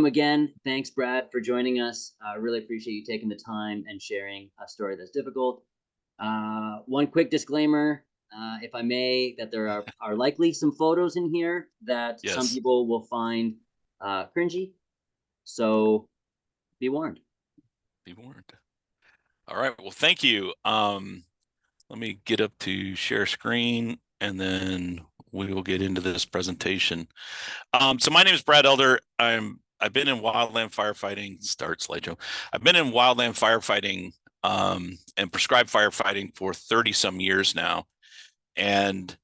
Again, thanks, Brad, for joining us. I really appreciate you taking the time and sharing a story that's difficult. One quick disclaimer, if I may, that there are likely some photos in here that some Yes. people will find cringy. So be warned. Be warned. All right. Well, thank you. Let me get up to share screen, and then we will get into this presentation. So my name is Brad Elder. I've been in wildland firefighting. Start slideshow. I've been in wildland firefighting and prescribed firefighting for 30 some years now. And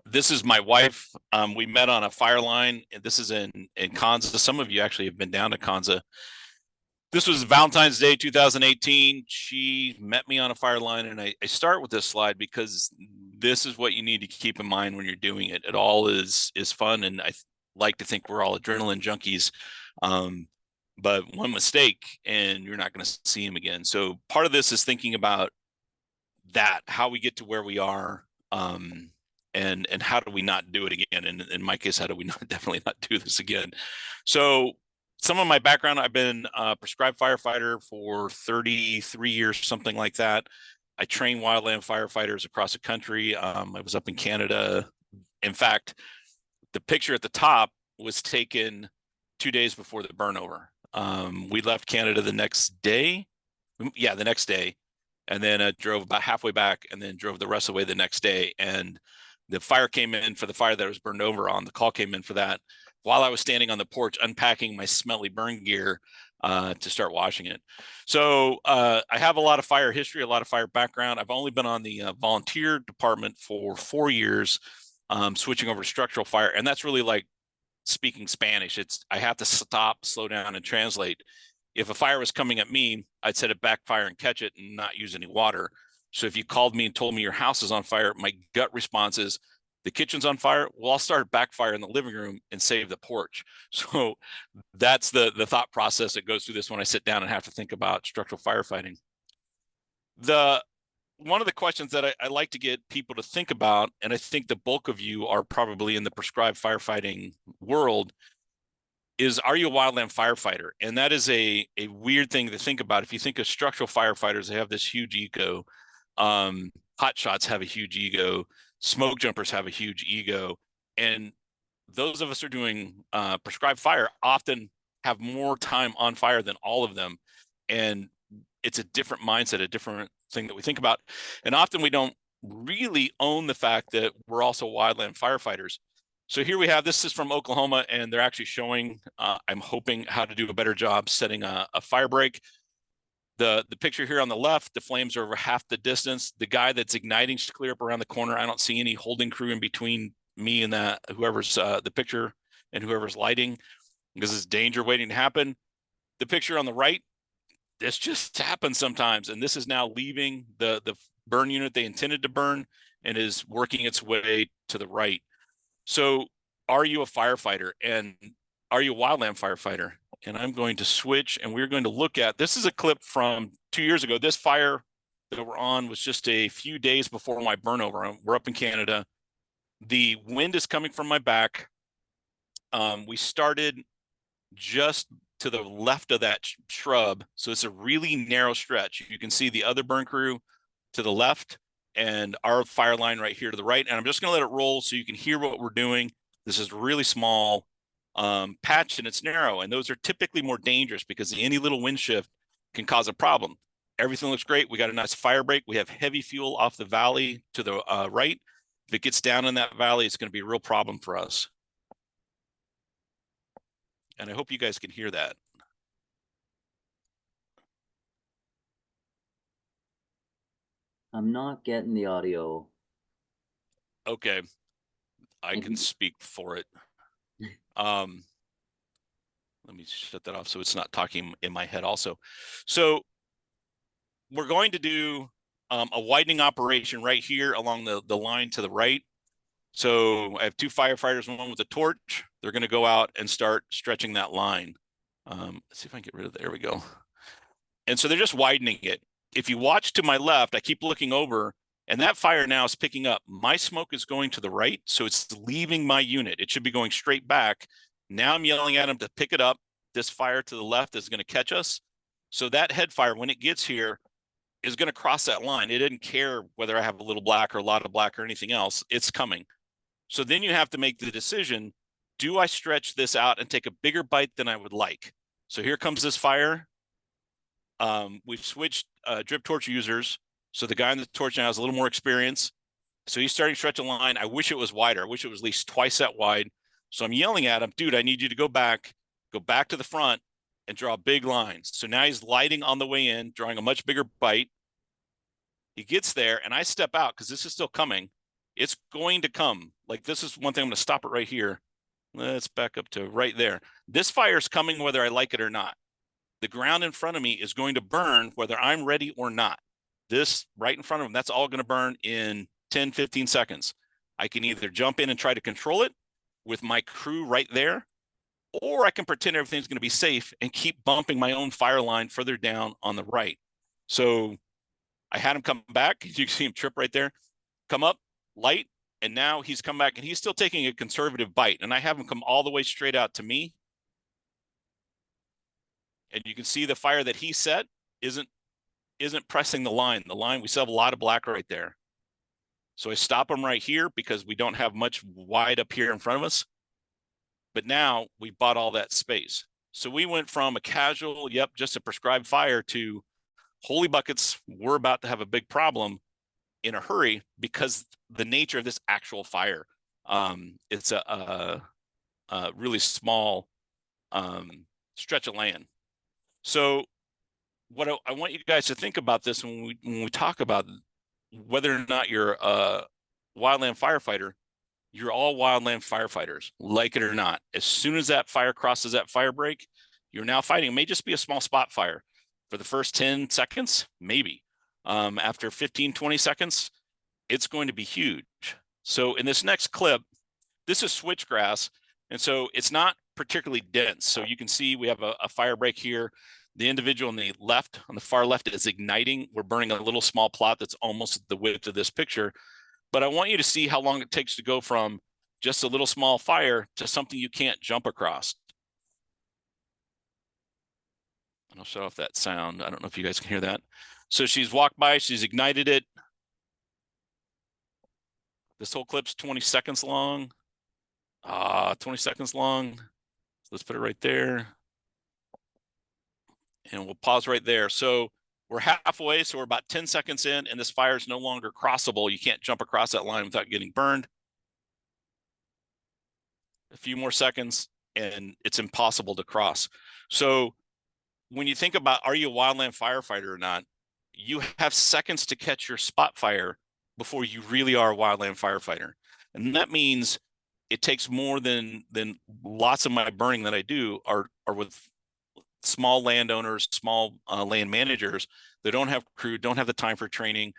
this is my wife. We met on a fire line. And this is in Kansas. Some of you actually have been down to Kansas. This was Valentine's Day 2018. She met me on a fire line, and I start with this slide because this is what you need to keep in mind when you're doing it. It all is fun, and I like to think we're all adrenaline junkies. But one mistake, and you're not going to see him again. So part of this is thinking about that, how we get to where we are, and how do we not do it again? And in my case, how do we definitely not do this again? So some of my background, I've been a prescribed firefighter for 33 years, something like that. I train wildland firefighters across the country. I was up in Canada. In fact, the picture at the top was taken 2 days before the burnover. We left Canada the next day. Yeah, the next day. And then drove about halfway back and then drove the rest of the way the next day. And the fire came in for the fire that was burned over on. The call came in for that while I was standing on the porch unpacking my smelly burn gear to start washing it. So I have a lot of fire history, a lot of fire background. I've only been on the volunteer department for 4 years, switching over to structural fire. And that's really like speaking Spanish. I have to stop, slow down, and translate. If a fire was coming at me, I'd set it backfire and catch it and not use any water. So if you called me and told me your house is on fire, my gut response is, the kitchen's on fire. Well, I'll start a backfire in the living room and save the porch. So that's the thought process that goes through this when I sit down and have to think about structural firefighting. One of the questions that I like to get people to think about, and I think the bulk of you are probably in the prescribed firefighting world, is, are you a wildland firefighter? And that is a weird thing to think about. If you think of structural firefighters, they have this huge ego. Hot shots have a huge ego. Smoke jumpers have a huge ego. And those of us who are doing prescribed fire often have more time on fire than all of them. And it's a different mindset, a different thing that we think about. And often we don't really own the fact that we're also wildland firefighters. So here we have, this is from Oklahoma, and they're actually showing, I'm hoping, how to do a better job setting a fire break. The picture here on the left, the flames are over half the distance. The guy that's igniting is clear up around the corner. I don't see any holding crew in between me and that, whoever's the picture and whoever's lighting, because it's danger waiting to happen. The picture on the right, this just happens sometimes. And this is now leaving the burn unit they intended to burn and is working its way to the right. So are you a firefighter, and are you a wildland firefighter? And I'm going to switch, and we're going to look at, this is a clip from 2 years ago. This fire that we're on was just a few days before my burnover. We're up in Canada. The wind is coming from my back. We started just to the left of that shrub. So it's a really narrow stretch. You can see the other burn crew to the left and our fire line right here to the right. And I'm just going to let it roll so you can hear what we're doing. This is really small patch, and it's narrow. And those are typically more dangerous because any little wind shift can cause a problem. Everything looks great. We got a nice fire break. We have heavy fuel off the valley to the right. If it gets down in that valley, it's going to be a real problem for us. And I hope you guys can hear that. I'm not getting the audio. Okay. I can speak for it. Let me shut that off so it's not talking in my head also. So we're going to do a widening operation right here along the line to the right. So I have 2 firefighters, one with a torch. They're going to go out and start stretching that line. Let's see if I can get rid of it. There we go. And so they're just widening it. If you watch to my left, I keep looking over, and that fire now is picking up. My smoke is going to the right, so it's leaving my unit. It should be going straight back. Now I'm yelling at him to pick it up. This fire to the left is going to catch us. So that head fire, when it gets here, is going to cross that line. It didn't care whether I have a little black or a lot of black or anything else. It's coming. So then you have to make the decision, do I stretch this out and take a bigger bite than I would like? So here comes this fire. We've switched drip torch users. So the guy on the torch now has a little more experience. So he's starting to stretch a line. I wish it was wider. I wish it was at least twice that wide. So I'm yelling at him, dude, I need you to go back to the front and draw big lines. So now he's lighting on the way in, drawing a much bigger bite. He gets there and I step out because this is still coming. It's going to come. Like, this is one thing. I'm going to stop it right here. Let's back up to right there. This fire is coming whether I like it or not. The ground in front of me is going to burn whether I'm ready or not. This right in front of him, that's all going to burn in 10, 15 seconds. I can either jump in and try to control it with my crew right there, or I can pretend everything's going to be safe and keep bumping my own fire line further down on the right. So I had him come back. You can see him trip right there, come up, light, and now he's come back and he's still taking a conservative bite. And I have him come all the way straight out to me. And you can see the fire that he set isn't pressing the line. The line, we still have a lot of black right there. So I stop him right here because we don't have much wide up here in front of us. But now we bought all that space. So we went from a casual, yep, just a prescribed fire to holy buckets, we're about to have a big problem in a hurry because the nature of this actual fire. It's a really small stretch of land. So what I want you guys to think about this when we talk about whether or not you're a wildland firefighter, you're all wildland firefighters, like it or not. As soon as that fire crosses that fire break, you're now fighting. It may just be a small spot fire for the first 10 seconds, maybe. After 15, 20 seconds, it's going to be huge. So in this next clip, this is switchgrass, and so it's not particularly dense. So you can see we have a fire break here. The individual on the left, on the far left, is igniting. We're burning a little small plot that's almost the width of this picture. But I want you to see how long it takes to go from just a little small fire to something you can't jump across. And I'll show off that sound. I don't know if you guys can hear that. So she's walked by, she's ignited it. This whole clip's 20 seconds long. 20 seconds long. So let's put it right there. And we'll pause right there. So we're halfway, so we're about 10 seconds in, and this fire is no longer crossable. You can't jump across that line without getting burned. A few more seconds, and it's impossible to cross. So when you think about, are you a wildland firefighter or not, you have seconds to catch your spot fire before you really are a wildland firefighter. And that means it takes more than lots of my burning that I do are with small landowners, small land managers that don't have crew, don't have the time for training.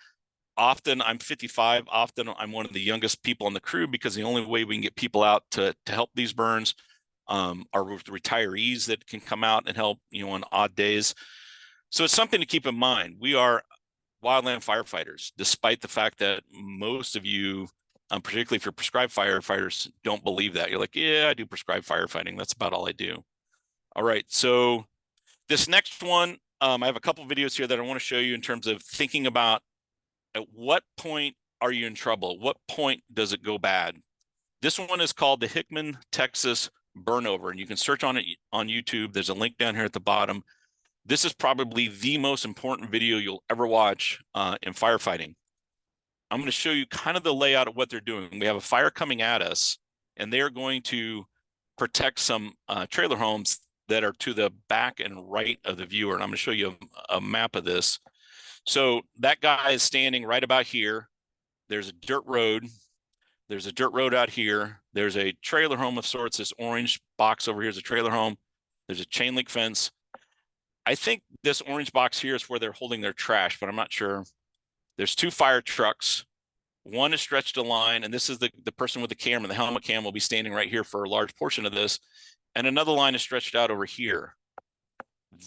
Often I'm 55. Often I'm one of the youngest people on the crew because the only way we can get people out to help these burns are retirees that can come out and help, on odd days. So it's something to keep in mind. We are wildland firefighters, despite the fact that most of you, particularly if you're prescribed firefighters, don't believe that. You're like, yeah, I do prescribed firefighting. That's about all I do. All right, so this next one, I have a couple of videos here that I want to show you in terms of thinking about at what point are you in trouble? What point does it go bad? This one is called the Hickman, Texas burnover, and you can search on it on YouTube. There's a link down here at the bottom. This is probably the most important video you'll ever watch in firefighting. I'm going to show you kind of the layout of what they're doing. We have a fire coming at us, and they're going to protect some trailer homes that are to the back and right of the viewer. And I'm going to show you a map of this. So that guy is standing right about here. There's a dirt road. There's a dirt road out here. There's a trailer home of sorts. This orange box over here is a trailer home. There's a chain link fence. I think this orange box here is where they're holding their trash, but I'm not sure. There's two fire trucks. One is stretched a line, and this is the person with the camera. The helmet cam will be standing right here for a large portion of this. And another line is stretched out over here.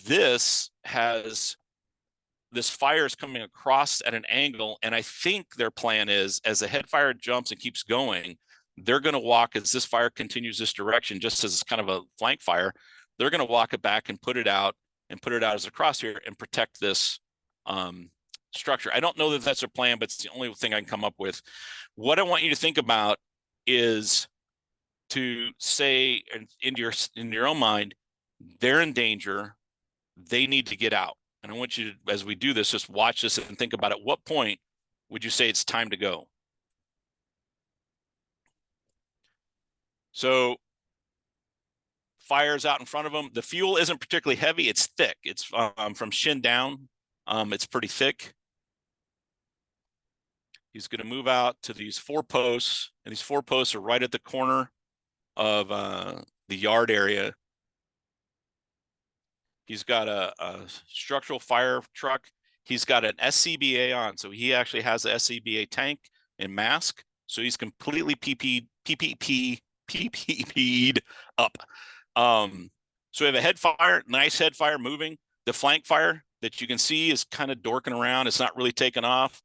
This fire is coming across at an angle, and I think their plan is, as the head fire jumps and keeps going, they're going to walk as this fire continues this direction, just as kind of a flank fire. They're going to walk it back and put it out as a crosshair and protect this structure. I don't know that that's their plan, but it's the only thing I can come up with. What I want you to think about is to say in your own mind, they're in danger, they need to get out. And I want you to, as we do this, just watch this and think about at what point would you say it's time to go? So fire's out in front of them. The fuel isn't particularly heavy. It's thick. It's from shin down. It's pretty thick. He's going to move out to these 4 posts, and these 4 posts are right at the corner of the yard area. He's got a structural fire truck. He's got an SCBA on, so he actually has the SCBA tank and mask. So he's completely PPP'd up. So we have a head fire, nice head fire moving. The flank fire that you can see is kind of dorking around. It's not really taking off.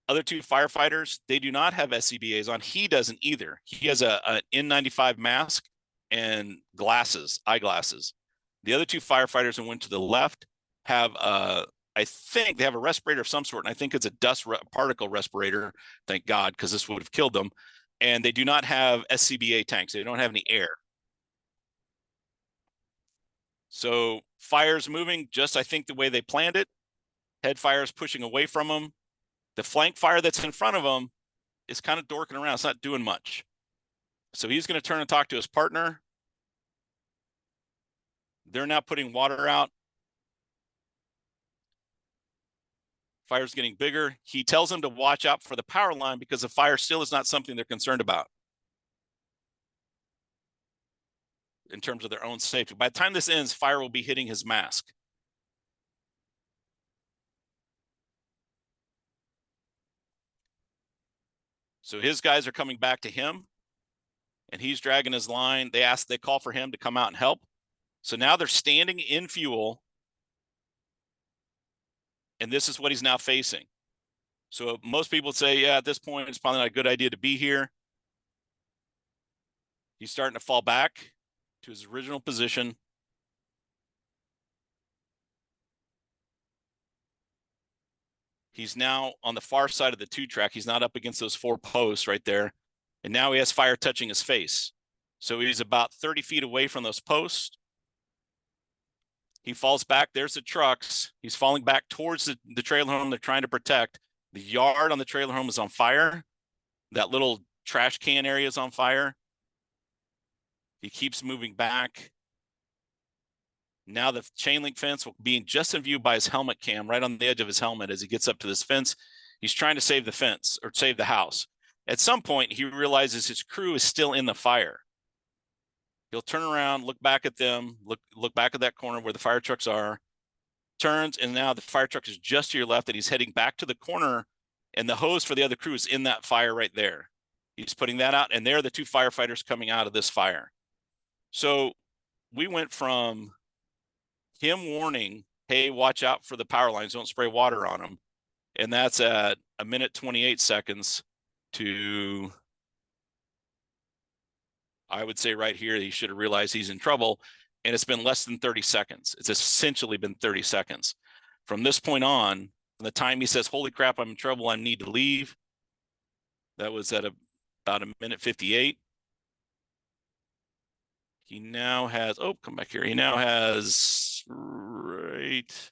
Other 2 firefighters, they do not have SCBAs on. He doesn't either. He has an N95 mask and eyeglasses. The other 2 firefighters who went to the left have, I think they have a respirator of some sort, and I think it's a dust particle respirator, thank God, because this would have killed them. And they do not have SCBA tanks. They don't have any air. So fire's moving just, I think, the way they planned it. Head fire is pushing away from them. The flank fire that's in front of them is kind of dorking around. It's not doing much. So he's going to turn and talk to his partner. They're now putting water out. Fire's getting bigger. He tells them to watch out for the power line because the fire still is not something they're concerned about in terms of their own safety. By the time this ends, fire will be hitting his mask. So his guys are coming back to him, and he's dragging his line. They call for him to come out and help. So now they're standing in fuel, and this is what he's now facing. So most people would say, yeah, at this point, it's probably not a good idea to be here. He's starting to fall back to his original position. He's now on the far side of the 2-track. He's not up against those 4 posts right there. And now he has fire touching his face. So he's about 30 feet away from those posts. He falls back. There's the trucks. He's falling back towards the trailer home they're trying to protect. The yard on the trailer home is on fire. That little trash can area is on fire. He keeps moving back. Now the chain link fence will be just in view by his helmet cam, right on the edge of his helmet as he gets up to this fence. He's trying to save the fence or save the house. At some point, he realizes his crew is still in the fire. He'll turn around, look back at them, look back at that corner where the fire trucks are, turns, and now the fire truck is just to your left, and he's heading back to the corner, and the hose for the other crew is in that fire right there. He's putting that out, and there are the 2 firefighters coming out of this fire. So we went from him warning, hey, watch out for the power lines, don't spray water on them, and that's at 1 minute 28 seconds to, I would say right here, he should have realized he's in trouble, and it's been less than 30 seconds. It's essentially been 30 seconds. From this point on, from the time he says, holy crap, I'm in trouble, I need to leave, that was at about 1 minute 58. He now has, oh, come back here. He now has, right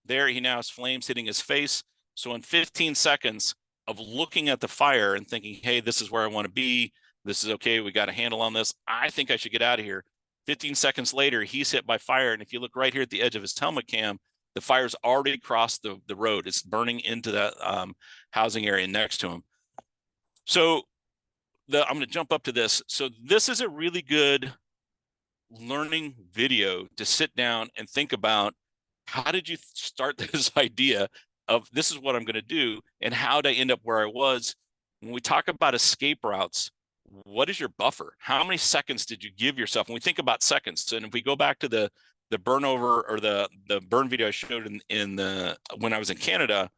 there, he now has flames hitting his face. So in 15 seconds of looking at the fire and thinking, hey, this is where I want to be. This is okay. We got a handle on this. I think I should get out of here. 15 seconds later, he's hit by fire. And if you look right here at the edge of his helmet cam, the fire's already crossed the road. It's burning into that housing area next to him. So I'm going to jump up to this. So this is a really good learning video to sit down and think about, how did you start this idea of this is what I'm going to do, and how did I end up where I was? When we talk about escape routes, what is your buffer? How many seconds did you give yourself? When we think about seconds, and if we go back to the burn over, or the burn video I showed in the when I was in Canada,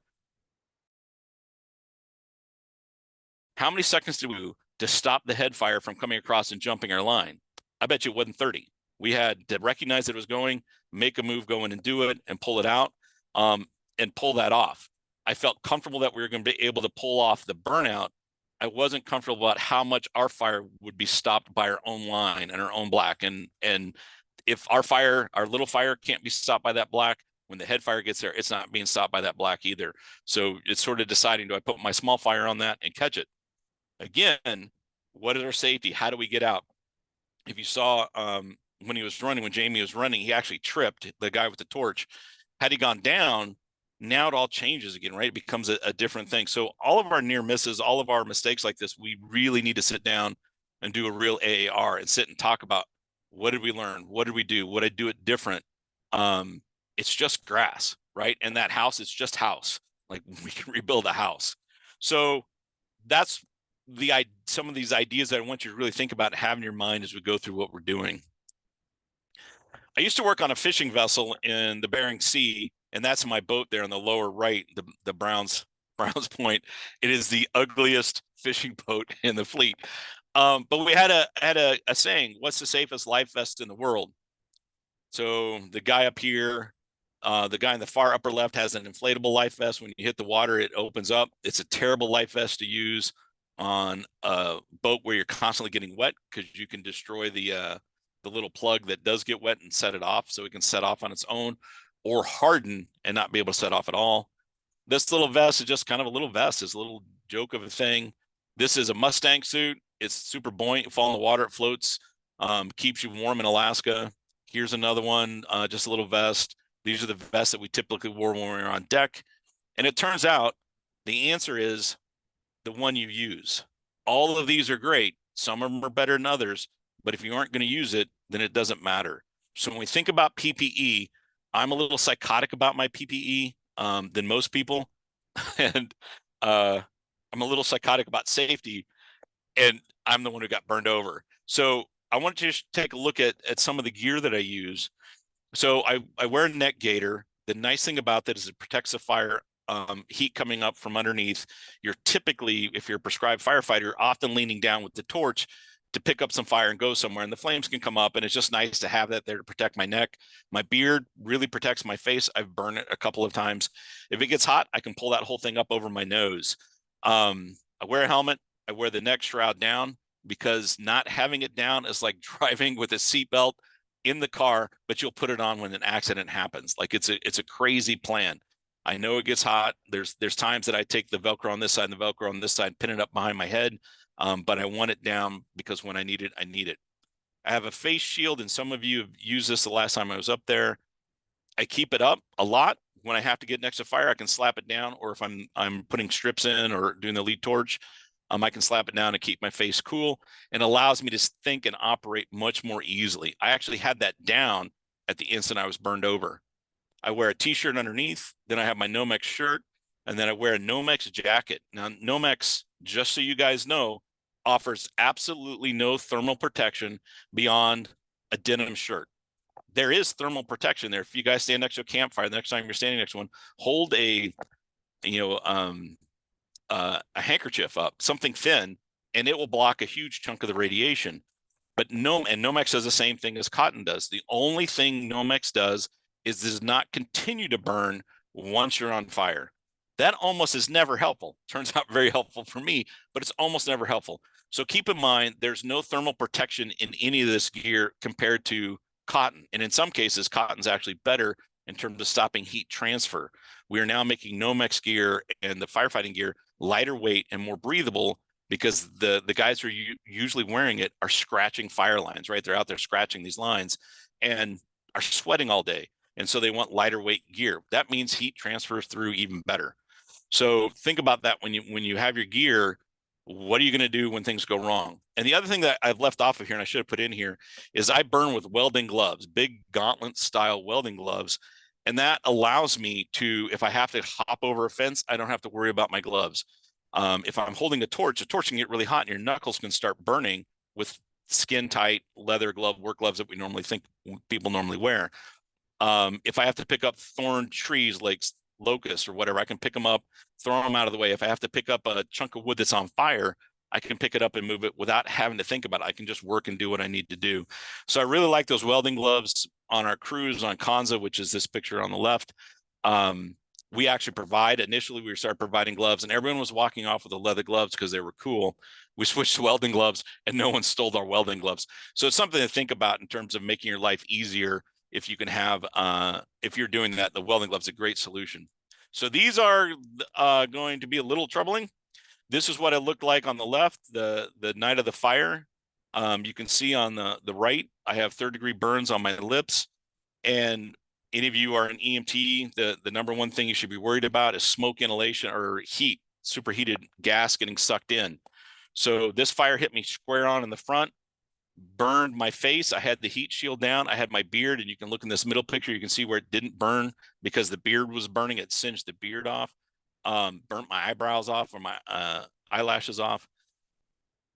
How many seconds did we do to stop the head fire from coming across and jumping our line? I bet you it wasn't 30. We had to recognize that it was going, make a move, go in and do it, and pull it out, and pull that off. I felt comfortable that we were going to be able to pull off the burnout. I wasn't comfortable about how much our fire would be stopped by our own line and our own black. And if our little fire can't be stopped by that black, when the head fire gets there, it's not being stopped by that black either. So it's sort of deciding, do I put my small fire on that and catch it? Again, what is our safety? How do we get out? If you saw when Jamie was running, he actually tripped the guy with the torch. Had he gone down, now it all changes again, right? It becomes a different thing. So all of our near misses, all of our mistakes like this, we really need to sit down and do a real AAR and sit and talk about, what did we learn? What did we do? Would I do it different? It's just grass, right? And that house is just house. Like, we can rebuild a house. So that's some of these ideas that I want you to really think about and have in your mind as we go through what we're doing. I used to work on a fishing vessel in the Bering Sea, and that's my boat there on the lower right, the Browns Point. It is the ugliest fishing boat in the fleet. But we had a saying, what's the safest life vest in the world? So the guy up here, the guy in the far upper left has an inflatable life vest. When you hit the water, it opens up. It's a terrible life vest to use on a boat where you're constantly getting wet, because you can destroy the little plug that does get wet and set it off, so it can set off on its own, or harden and not be able to set off at all. This little vest is just kind of a little vest. It's a little joke of a thing. This is a Mustang suit. It's super buoyant. You fall in the water, it floats, keeps you warm in Alaska. Here's another one, just a little vest. These are the vests that we typically wore when we were on deck. And it turns out the answer is the one you use. All of these are great. Some of them are better than others, but if you aren't going to use it, then it doesn't matter. So when we think about PPE, I'm a little psychotic about my PPE than most people. And I'm a little psychotic about safety, and I'm the one who got burned over. So I want to just take a look at some of the gear that I use. So I wear a neck gaiter. The nice thing about that is it protects the fire, heat coming up from underneath. You're typically, if you're a prescribed firefighter, often leaning down with the torch to pick up some fire and go somewhere, and the flames can come up, and it's just nice to have that there to protect my neck. My beard really protects my face. I've burned it a couple of times. If it gets hot, I can pull that whole thing up over my nose. I wear a helmet. I wear the neck shroud down, because not having it down is like driving with a seatbelt in the car, but you'll put it on when an accident happens. Like, it's a crazy plan. I know it gets hot. There's times that I take the Velcro on this side and the Velcro on this side, pin it up behind my head. But I want it down, because when I need it, I need it. I have a face shield, and some of you have used this the last time I was up there. I keep it up a lot. When I have to get next to fire, I can slap it down, or if I'm putting strips in or doing the lead torch, I can slap it down and keep my face cool, and allows me to think and operate much more easily. I actually had that down at the instant I was burned over. I wear a t-shirt underneath, then I have my Nomex shirt, and then I wear a Nomex jacket. Now, Nomex, just so you guys know, offers absolutely no thermal protection beyond a denim shirt. There is thermal protection there. If you guys stand next to a campfire, the next time you're standing next to one, hold a handkerchief up, something thin, and it will block a huge chunk of the radiation. But Nomex does the same thing as cotton does. The only thing Nomex does not continue to burn once you're on fire. That almost is never helpful. Turns out very helpful for me, but it's almost never helpful. So keep in mind, there's no thermal protection in any of this gear compared to cotton. And in some cases, cotton's actually better in terms of stopping heat transfer. We are now making Nomex gear and the firefighting gear lighter weight and more breathable, because the guys who are usually wearing it are scratching fire lines, right? They're out there scratching these lines and are sweating all day. And so they want lighter weight gear. That means heat transfers through even better. So think about that when you have your gear. What are you going to do when things go wrong? And the other thing that I've left off of here, and I should have put in here, is I burn with welding gloves, big gauntlet style welding gloves. And that allows me to, if I have to hop over a fence, I don't have to worry about my gloves. If I'm holding a torch can get really hot and your knuckles can start burning with skin tight leather glove, work gloves that we normally think people normally wear. If I have to pick up thorn trees like locusts or whatever, I can pick them up, throw them out of the way. If I have to pick up a chunk of wood that's on fire, I can pick it up and move it without having to think about it. I can just work and do what I need to do. So I really like those welding gloves on our cruise on Kanza, which is this picture on the left. We actually provide, initially we started providing gloves and everyone was walking off with the leather gloves because they were cool. We switched to welding gloves and no one stole our welding gloves. So it's something to think about in terms of making your life easier. If you can have, if you're doing that, the welding gloves is a great solution. So these are going to be a little troubling. This is what it looked like on the left, the night of the fire. You can see on the right, I have third-degree burns on my lips. And any of you are an EMT, the number one thing you should be worried about is smoke inhalation or heat, superheated gas getting sucked in. So this fire hit me square on in the front, burned my face. I had the heat shield down. I had my beard, and you can look in this middle picture. You can see where it didn't burn because the beard was burning. It singed the beard off, burnt my eyebrows off or my eyelashes off.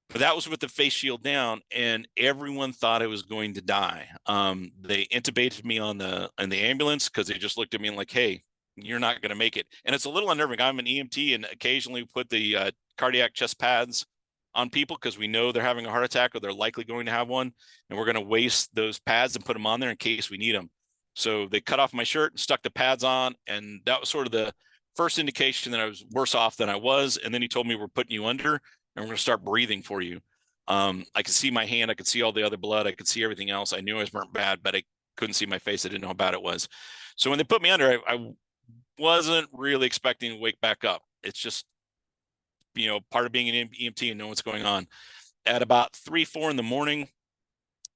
But that was with the face shield down, and everyone thought I was going to die. They intubated me in the ambulance because they just looked at me and like, hey, you're not going to make it. And it's a little unnerving. I'm an EMT and occasionally put the cardiac chest pads on people because we know they're having a heart attack or they're likely going to have one. And we're going to waste those pads and put them on there in case we need them. So they cut off my shirt and stuck the pads on. And that was sort of the first indication that I was worse off than I was. And then he told me, we're putting you under and we're going to start breathing for you. I could see my hand. I could see all the other blood. I could see everything else. I knew I was burnt bad, but I couldn't see my face. I didn't know how bad it was. So when they put me under, I wasn't really expecting to wake back up. It's just, you know, part of being an EMT and know what's going on. At about 3, 4 in the morning,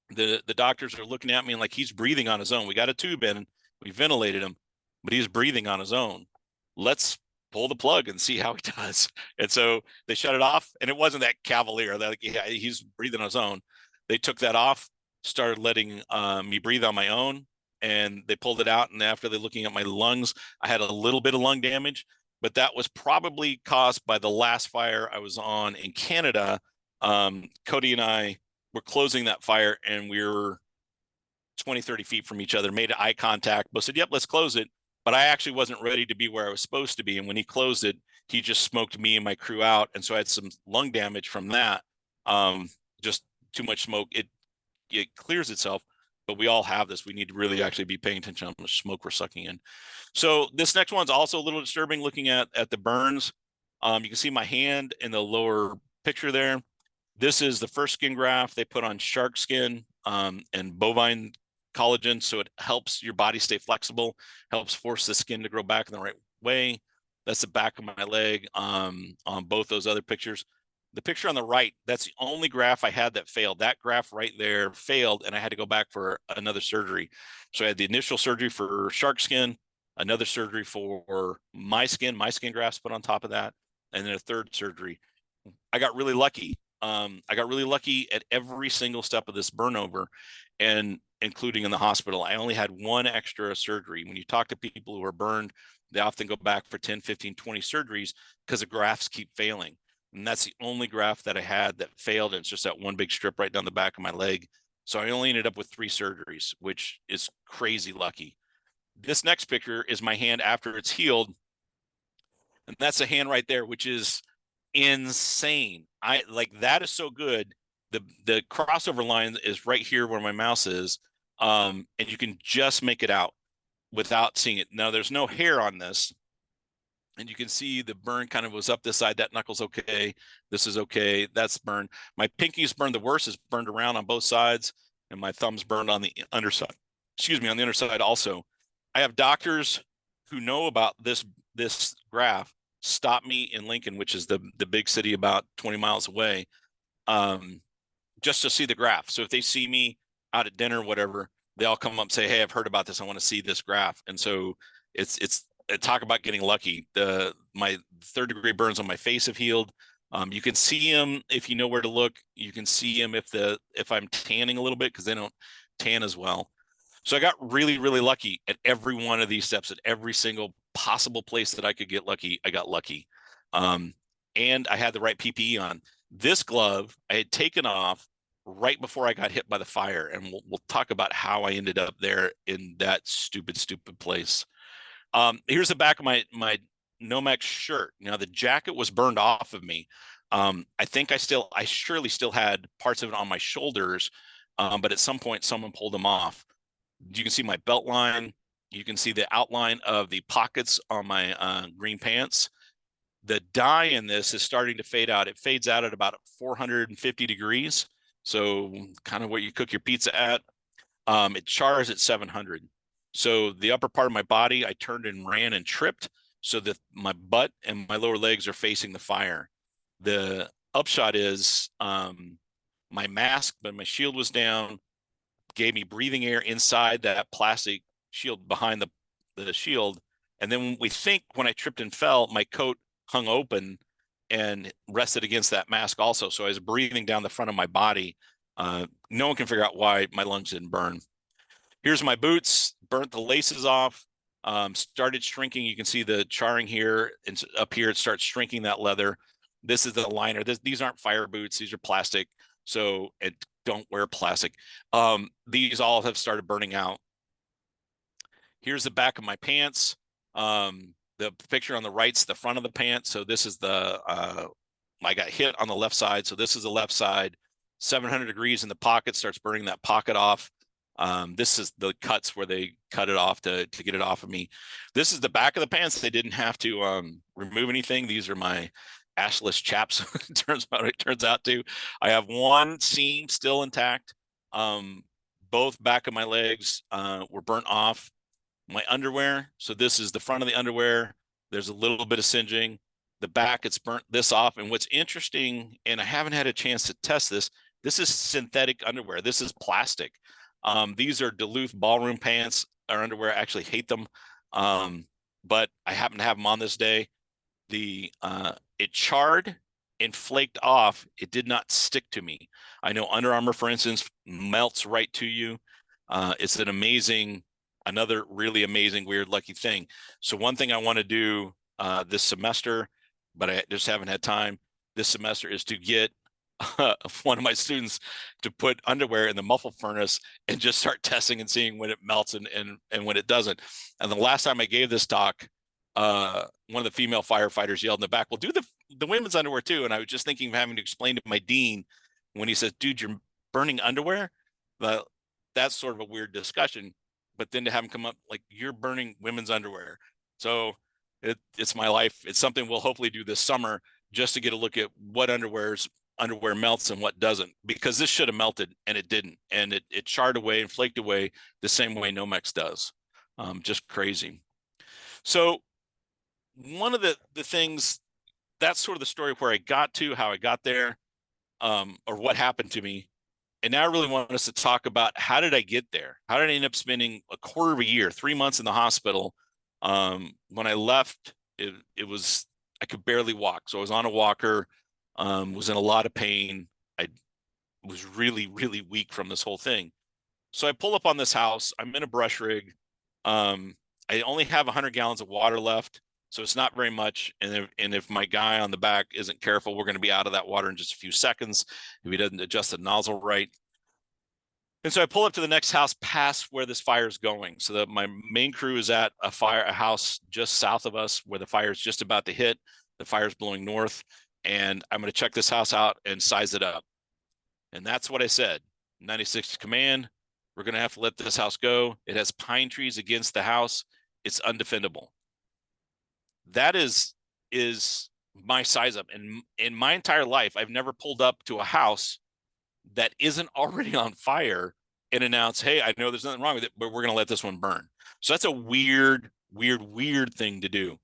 the doctors are looking at me and like, he's breathing on his own. We got a tube in, we ventilated him, but he's breathing on his own. Let's pull the plug and see how he does. And so they shut it off, and it wasn't that cavalier. That he's breathing on his own. They took that off, started letting me breathe on my own, and they pulled it out. And after they're looking at my lungs, I had a little bit of lung damage, but that was probably caused by the last fire I was on in Canada. Cody and I were closing that fire, and we were 20, 30 feet from each other, made eye contact, both said, yep, let's close it. But I actually wasn't ready to be where I was supposed to be. And when he closed it, he just smoked me and my crew out. And so I had some lung damage from that. Just too much smoke. It clears itself, but we all have this. We need to really actually be paying attention to how much smoke we're sucking in. So this next one's also a little disturbing looking at the burns. You can see my hand in the lower picture there. This is the first skin graft they put on shark skin and bovine collagen, so it helps your body stay flexible, helps force the skin to grow back in the right way. That's the back of my leg on both those other pictures. The picture on the right, that's the only graft I had that failed. That graft right there failed, and I had to go back for another surgery. So I had the initial surgery for shark skin, another surgery for my skin grafts put on top of that, and then a third surgery. I got really lucky. I got really lucky at every single step of this burnover, and including in the hospital. I only had one extra surgery. When you talk to people who are burned, they often go back for 10, 15, 20 surgeries because the grafts keep failing. And that's the only graft that I had that failed. And it's just that one big strip right down the back of my leg. So I only ended up with 3 surgeries, which is crazy lucky. This next picture is my hand after it's healed. And that's a hand right there, which is insane. I like, that is so good. The crossover line is right here where my mouse is. And you can just make it out without seeing it. Now there's no hair on this. And you can see the burn kind of was up this side. That knuckle's okay. This is okay. That's burned. My pinky's burned the worst. It's burned around on both sides. And my thumb's burned on the underside. Excuse me, on the underside also. I have doctors who know about this graft stop me in Lincoln, which is the big city about 20 miles away, just to see the graph. So if they see me out at dinner or whatever, they all come up and say, hey, I've heard about this. I want to see this graph. And so it's talk about getting lucky. My third-degree burns on my face have healed. You can see them if you know where to look. You can see them if I'm tanning a little bit, because they don't tan as well. So I got really, really lucky at every one of these steps. At every single possible place that I could get lucky, I got lucky. And I had the right PPE on. This glove I had taken off right before I got hit by the fire, and we'll talk about how I ended up there in that stupid place. Here's the back of my Nomex shirt. Now the jacket was burned off of me. I think I surely still had parts of it on my shoulders, but at some point someone pulled them off. You can see my belt line. You can see the outline of the pockets on my green pants. The dye in this is starting to fade out. It fades out at about 450 degrees. So kind of what you cook your pizza at. It chars at 700. So the upper part of my body, I turned and ran and tripped so that my butt and my lower legs are facing the fire. The upshot is my mask, but my shield was down, gave me breathing air inside that plastic shield behind the shield. And then when I tripped and fell, my coat hung open and rested against that mask also. So I was breathing down the front of my body. No one can figure out why my lungs didn't burn. Here's my boots, burnt the laces off, started shrinking. You can see the charring here, and up here it starts shrinking that leather. This is the liner. These aren't fire boots. These are plastic. So don't wear plastic. These all have started burning out. Here's the back of my pants. The picture on the right's the front of the pants. So this is I got hit on the left side. So this is the left side. 700 degrees in the pocket, starts burning that pocket off. This is the cuts where they cut it off to get it off of me. This is the back of the pants. They didn't have to remove anything. These are my ashless chaps. It turns out to. I have one seam still intact. Both back of my legs were burnt off. My underwear. So this is the front of the underwear. There's a little bit of singeing. The back, it's burnt this off. And what's interesting, and I haven't had a chance to test this, this is synthetic underwear. This is plastic. These are Duluth ballroom pants or underwear. I actually hate them. But I happen to have them on this day. It charred and flaked off. It did not stick to me. I know Under Armour, for instance, melts right to you. It's another really amazing, weird, lucky thing. So one thing I want to do this semester, but I just haven't had time this semester, is to get one of my students to put underwear in the muffle furnace and just start testing and seeing when it melts and when it doesn't. And the last time I gave this talk, one of the female firefighters yelled in the back, "Well, do the women's underwear too." And I was just thinking of having to explain to my dean when he says, "Dude, you're burning underwear." That's sort of a weird discussion. But then to have him come up like, "You're burning women's underwear." So it's my life. It's something we'll hopefully do this summer just to get a look at what underwear melts and what doesn't, because this should have melted and it didn't. And it charred away and flaked away the same way Nomex does. Just crazy. So one of the things, that's sort of the story where I got to, how I got there, or what happened to me. And now I really want us to talk about, how did I get there? How did I end up spending a quarter of a year, 3 months in the hospital? When I left, it was, I could barely walk. So I was on a walker, was in a lot of pain. I was really, really weak from this whole thing. So I pull up on this house. I'm in a brush rig. I only have 100 gallons of water left, so it's not very much. And if my guy on the back isn't careful, we're going to be out of that water in just a few seconds if he doesn't adjust the nozzle right. And so I pull up to the next house past where this fire is going. So that my main crew is at a house just south of us where the fire is just about to hit. The fire is blowing north, and I'm going to check this house out and size it up. And that's what I said. 96 command, we're going to have to let this house go. It has pine trees against the house. It's undefendable. That is my size up. And in my entire life, I've never pulled up to a house that isn't already on fire and announce, "Hey, I know there's nothing wrong with it, but we're going to let this one burn." So that's a weird thing to do.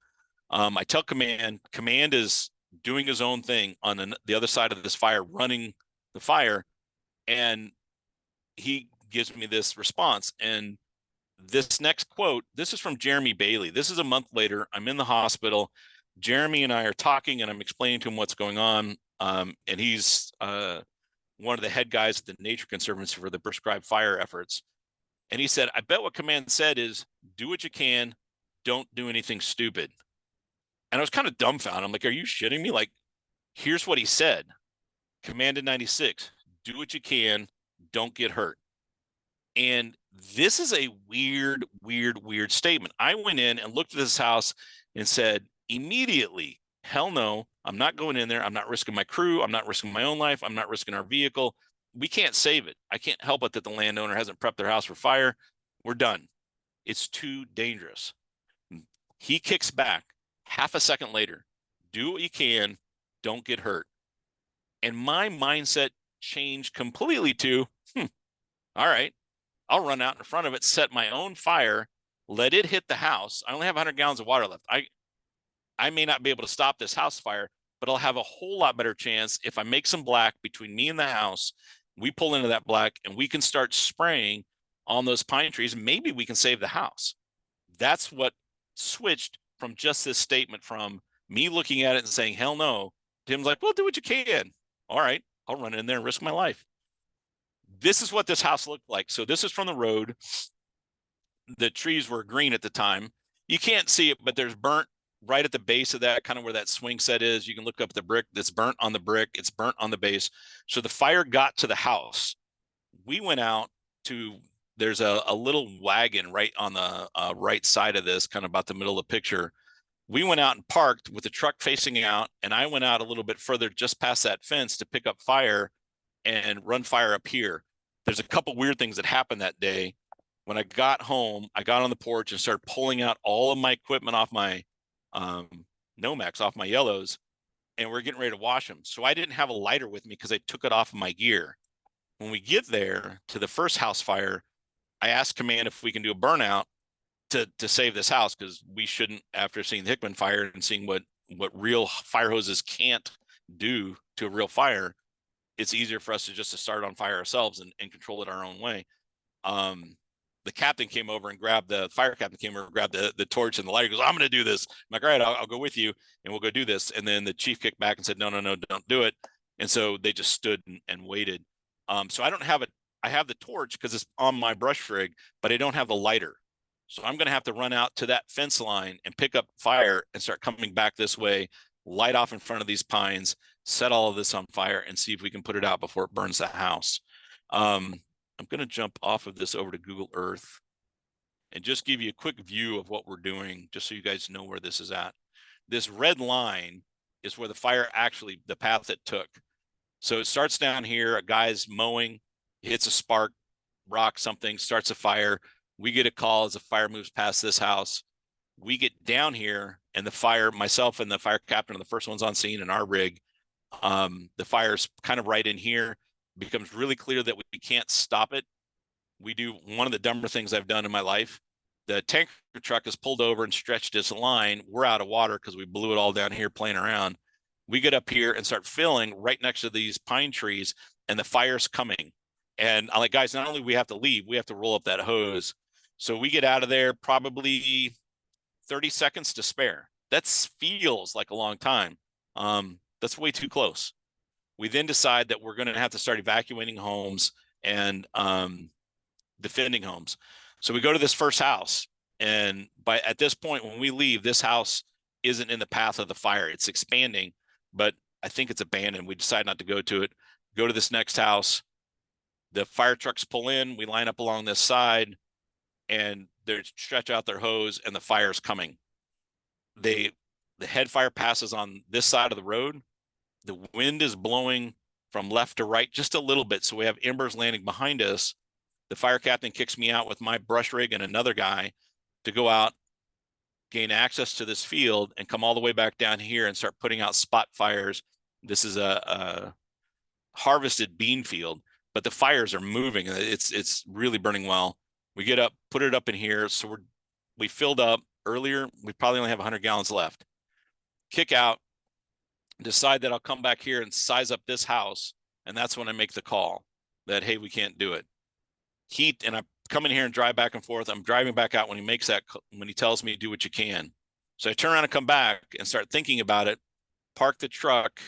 I tell command is doing his own thing on the other side of this fire, running the fire. And he gives me this response. And this next quote, this is from Jeremy Bailey. This is a month later. I'm in the hospital. Jeremy and I are talking, and I'm explaining to him what's going on. And he's one of the head guys at the Nature Conservancy for the prescribed fire efforts. And he said, "I bet what command said is, do what you can, don't do anything stupid." And I was kind of dumbfounded. I'm like, "Are you shitting me?" Like, here's what he said. Command in 96, do what you can, don't get hurt. And this is a weird, weird, weird statement. I went in and looked at this house and said immediately, hell no, I'm not going in there. I'm not risking my crew. I'm not risking my own life. I'm not risking our vehicle. We can't save it. I can't help it that the landowner hasn't prepped their house for fire. We're done. It's too dangerous. He kicks back half a second later. Do what you can. Don't get hurt. And my mindset changed completely to, all right, I'll run out in front of it, set my own fire, let it hit the house. I only have 100 gallons of water left. I may not be able to stop this house fire, but I'll have a whole lot better chance if I make some black between me and the house. We pull into that black and we can start spraying on those pine trees. Maybe we can save the house. That's what switched from just this statement from me looking at it and saying, hell no. Tim's like, well, do what you can. All right, I'll run in there and risk my life. This is what this house looked like. So this is from the road. The trees were green at the time. You can't see it, but there's burnt right at the base of that, kind of where that swing set is. You can look up the brick that's burnt on the brick. It's burnt on the base. So the fire got to the house. We went out to, there's a little wagon right on the right side of this, kind of about the middle of the picture. We went out and parked with the truck facing out, and I went out a little bit further just past that fence to pick up fire and run fire up here. There's a couple weird things that happened that day. When I got home, I got on the porch and started pulling out all of my equipment off my Nomex, off my yellows, and we're getting ready to wash them. So I didn't have a lighter with me because I took it off of my gear. When we get there to the first house fire, I asked command if we can do a burnout to save this house, because we shouldn't, after seeing the Hickman fire and seeing what real fire hoses can't do to a real fire, it's easier for us to just to start on fire ourselves and control it our own way. The captain came over and grabbed the fire captain came over and grabbed the torch and the lighter. He goes, I'm going to do this. I'm like, all right, I'll go with you and we'll go do this. And then the chief kicked back and said, no, don't do it. And so they just stood and waited. So I don't have it. I have the torch because it's on my brush rig, but I don't have the lighter. So I'm going to have to run out to that fence line and pick up fire and start coming back this way, light off in front of these pines, set all of this on fire and see if we can put it out before it burns the house. I'm going to jump off of this over to Google Earth and just give you a quick view of what we're doing, just so you guys know where this is at. This red line is where the fire actually, the path it took. So it starts down here, a guy's mowing, hits a spark, rock, something, starts a fire. We get a call as the fire moves past this house. We get down here and the fire, myself and the fire captain are the first ones on scene in our rig. The fire's kind of right in here. Becomes really clear that we can't stop it. We do one of the dumber things I've done in my life. The tanker truck is pulled over and stretched its line. We're out of water because we blew it all down here playing around. We get up here and start filling right next to these pine trees, and the fire's coming. And I'm like, guys, not only we have to leave, we have to roll up that hose. So we get out of there probably 30 seconds to spare. That feels like a long time. That's way too close. We then decide that we're going to have to start evacuating homes and defending homes. So we go to this first house, and at this point, when we leave, this house isn't in the path of the fire. It's expanding, but I think it's abandoned. We decide not to go to it. Go to this next house. The fire trucks pull in. We line up along this side, and they stretch out their hose, and the fire's coming. The head fire passes on this side of the road. The wind is blowing from left to right just a little bit, so we have embers landing behind us. The fire captain kicks me out with my brush rig and another guy to go out, gain access to this field, and come all the way back down here and start putting out spot fires. This is a harvested bean field, but the fires are moving. It's really burning well. We get up, put it up in here. So we filled up earlier. We probably only have 100 gallons left. Kick out, decide that I'll come back here and size up this house. And that's when I make the call that, hey, we can't do it. And I come in here and drive back and forth. I'm driving back out when he makes that, when he tells me do what you can. So I turn around and come back and start thinking about it, park the truck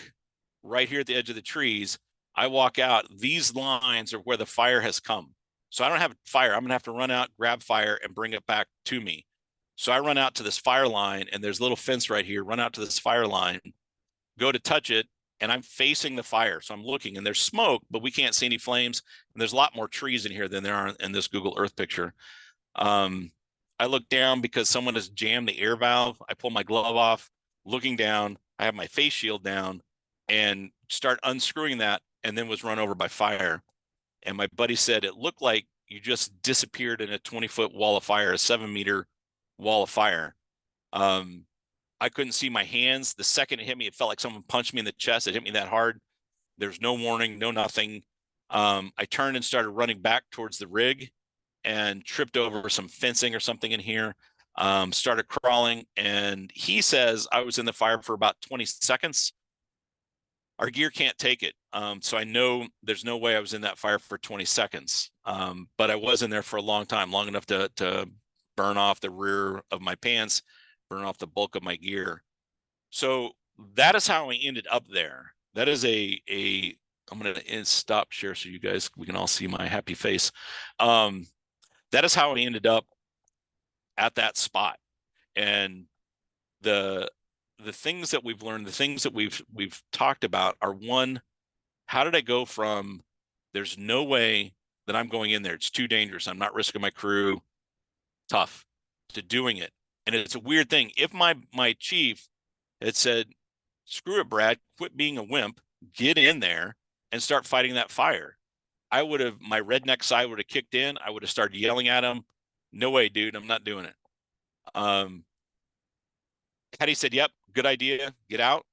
right here at the edge of the trees. I walk out. These lines are where the fire has come. So I don't have fire. I'm going to have to run out, grab fire, and bring it back to me. So I run out to this fire line, and there's a little fence right here. Run out to this fire line, go to touch it, and I'm facing the fire. So I'm looking, and there's smoke, but we can't see any flames. And there's a lot more trees in here than there are in this Google Earth picture. I look down because someone has jammed the air valve. I pull my glove off, looking down. I have my face shield down and start unscrewing that, and then was run over by fire. And my buddy said it looked like you just disappeared in a 20-foot wall of fire, a 7-meter wall of fire. I couldn't see my hands. The second it hit me, it felt like someone punched me in the chest. It hit me that hard. There's no warning, no nothing. I turned and started running back towards the rig and tripped over some fencing or something in here. Started crawling, and he says I was in the fire for about 20 seconds. Our gear can't take it. So I know there's no way I was in that fire for 20 seconds. But I was in there for a long time, long enough to burn off the rear of my pants, burn off the bulk of my gear. So that is how I ended up there. That is I'm going to stop share so you guys, we can all see my happy face. That is how I ended up at that spot. And the things that we've learned, the things that we've talked about are, one, how did I go from there's no way that I'm going in there, it's too dangerous, I'm not risking my crew, tough, to doing it. And it's a weird thing. If my chief had said, screw it, Brad, quit being a wimp, get in there and start fighting that fire, I would have, my redneck side would have kicked in. I would have started yelling at him. No way, dude, I'm not doing it. Had he said, yep, good idea, get out,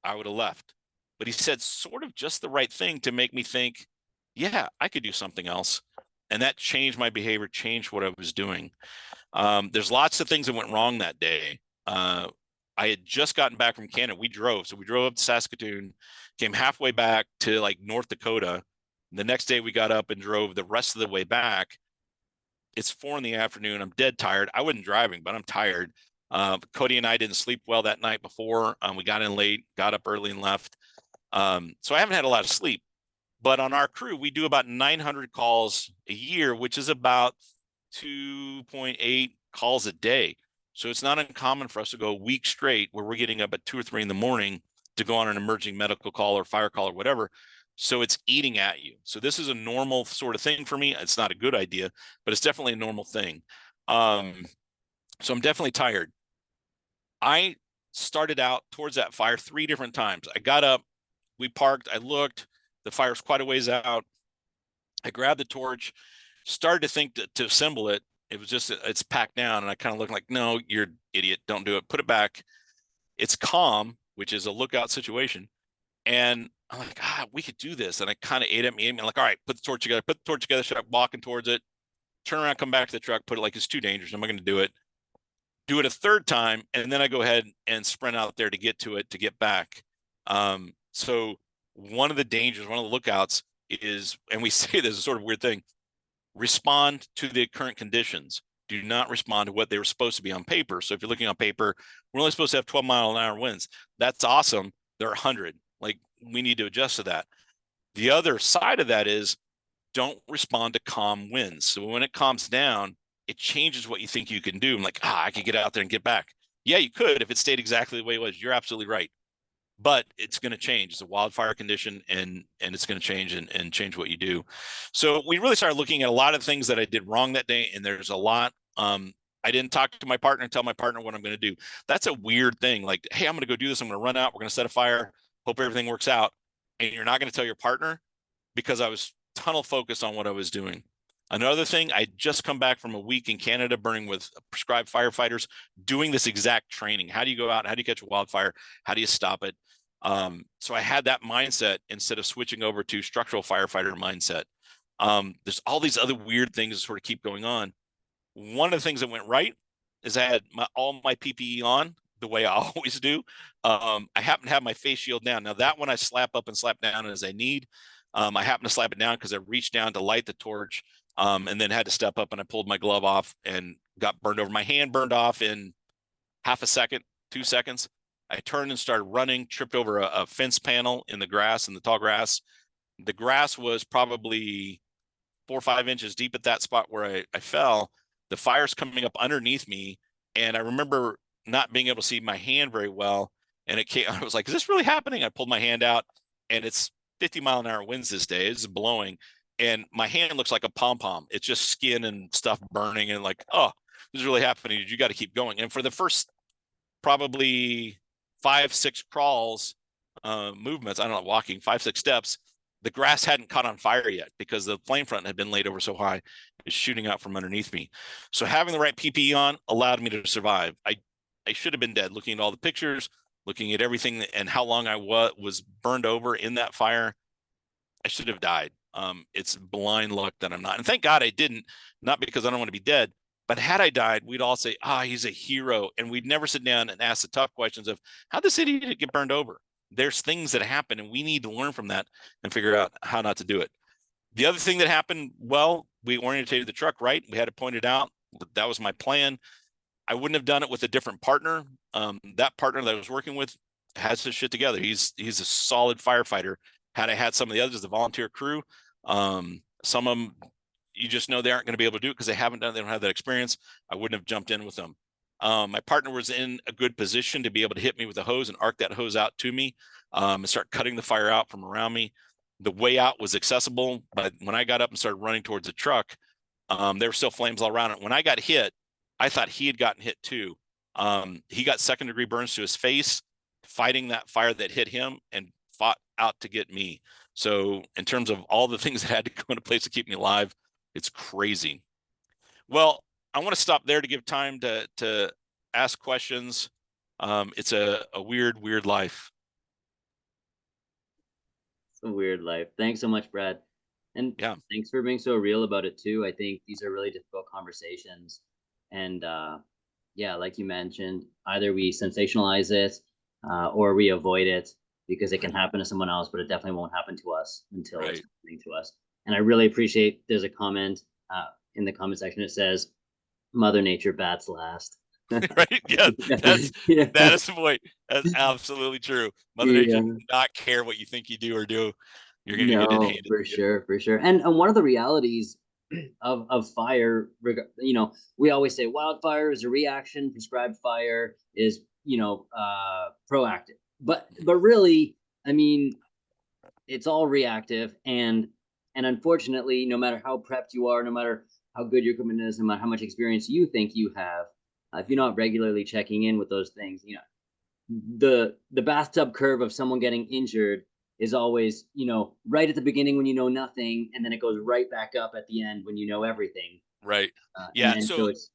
I would have left. But he said sort of just the right thing to make me think, yeah, I could do something else. And that changed my behavior, changed what I was doing. There's lots of things that went wrong that day. I had just gotten back from Canada. We drove up to Saskatoon, came halfway back to like North Dakota. The next day we got up and drove the rest of the way back. It's 4 p.m. I'm dead tired. I wasn't driving, but I'm tired. Cody and I didn't sleep well that night before. We got in late, got up early and left. So I haven't had a lot of sleep. But on our crew, we do about 900 calls a year, which is about 2.8 calls a day. So it's not uncommon for us to go a week straight where we're getting up at 2 or 3 in the morning to go on an emerging medical call or fire call or whatever. So it's eating at you. So this is a normal sort of thing for me. It's not a good idea, but it's definitely a normal thing. So I'm definitely tired. I started out towards that fire 3 different times. I got up, we parked, I looked, the fire's quite a ways out. I grabbed the torch, started to think to assemble it. It was just, it's packed down. And I kind of looked like, no, you're an idiot. Don't do it. Put it back. It's calm, which is a lookout situation. And I'm like, we could do this. And I kind of ate at me. I'm like, all right, put the torch together, start walking towards it, turn around, come back to the truck, put it like, it's too dangerous. I'm not going to do it. Do it a third time. And then I go ahead and sprint out there to get to it, to get back. So one of the dangers, one of the lookouts is, and we say this is a sort of weird thing, respond to the current conditions. Do not respond to what they were supposed to be on paper. So if you're looking on paper, we're only supposed to have 12-mile-an-hour winds. That's awesome. They're 100. Like, we need to adjust to that. The other side of that is, don't respond to calm winds. So when it calms down, it changes what you think you can do. I'm like, I could get out there and get back. Yeah, you could if it stayed exactly the way it was. You're absolutely right. But it's going to change. It's a wildfire condition, and it's going to change and change what you do. So we really started looking at a lot of things that I did wrong that day, and there's a lot. I didn't talk to my partner and tell my partner what I'm going to do. That's a weird thing. Like, hey, I'm going to go do this. I'm going to run out. We're going to set a fire. Hope everything works out. And you're not going to tell your partner, because I was tunnel focused on what I was doing. Another thing, I just come back from a week in Canada burning with prescribed firefighters, doing this exact training. How do you go out? How do you catch a wildfire? How do you stop it? So I had that mindset instead of switching over to structural firefighter mindset. There's all these other weird things that sort of keep going on. One of the things that went right is I had all my PPE on the way I always do. I happen to have my face shield down. Now that one I slap up and slap down as I need. I happen to slap it down because I reached down to light the torch, and then had to step up, and I pulled my glove off and got burned over. My hand burned off in half a second, 2 seconds. I turned and started running, tripped over a fence panel in the grass, in the tall grass. The grass was probably 4 or 5 inches deep at that spot where I fell. The fire's coming up underneath me, and I remember not being able to see my hand very well. and it came. I was like, is this really happening? I pulled my hand out, and it's 50-mile-an-hour winds this day. It's blowing, and my hand looks like a pom-pom. It's just skin and stuff burning, and like, oh, this is really happening. You got to keep going. And for the first probably 5-6 crawls, movements, I don't know, walking 5-6 steps, the grass hadn't caught on fire yet because the flame front had been laid over so high, it's shooting out from underneath me. So having the right PPE on allowed me to survive. I should have been dead. Looking at all the pictures, looking at everything and how long I was burned over in that fire, I should have died. It's blind luck that I'm not. And thank God I didn't, not because I don't want to be dead, but had I died, we'd all say, he's a hero. And we'd never sit down and ask the tough questions of how the city did get burned over. There's things that happen, and we need to learn from that and figure out how not to do it. The other thing that happened, well, we orientated the truck right. We had it pointed out. That was my plan. I wouldn't have done it with a different partner. That partner that I was working with has his shit together. He's a solid firefighter. Had I had some of the others, the volunteer crew, some of them, you just know they aren't going to be able to do it because they haven't done it. They don't have that experience. I wouldn't have jumped in with them. My partner was in a good position to be able to hit me with a hose and arc that hose out to me, and start cutting the fire out from around me. The way out was accessible, but when I got up and started running towards the truck, there were still flames all around it. When I got hit, I thought he had gotten hit too. He got 2nd-degree burns to his face, fighting that fire that hit him, and fought out to get me. So in terms of all the things that had to go into place to keep me alive, it's crazy. Well, I want to stop there to give time to ask questions. It's a weird life. It's a weird life. Thanks so much, Brad. And yeah, thanks for being so real about it too. I think these are really difficult conversations. And yeah, like you mentioned, either we sensationalize it or we avoid it because it can happen to someone else, but it definitely won't happen to us until it's happening to us. And I really appreciate there's a comment in the comment section that says, Mother Nature bats last. Right? Yeah, that is the point. That's absolutely true. Mother Nature does not care what you think you do or do. You're going to get it handed for sure, for sure. And one of the realities of fire, you know, we always say wildfire is a reaction, prescribed fire is, you know, proactive. But really, I mean, it's all reactive, and unfortunately, no matter how prepped you are, no matter how good your equipment is, no matter how much experience you think you have, if you're not regularly checking in with those things, you know, the bathtub curve of someone getting injured is always, you know, right at the beginning when you know nothing, and then it goes right back up at the end when you know everything. Right. Yeah. And so it's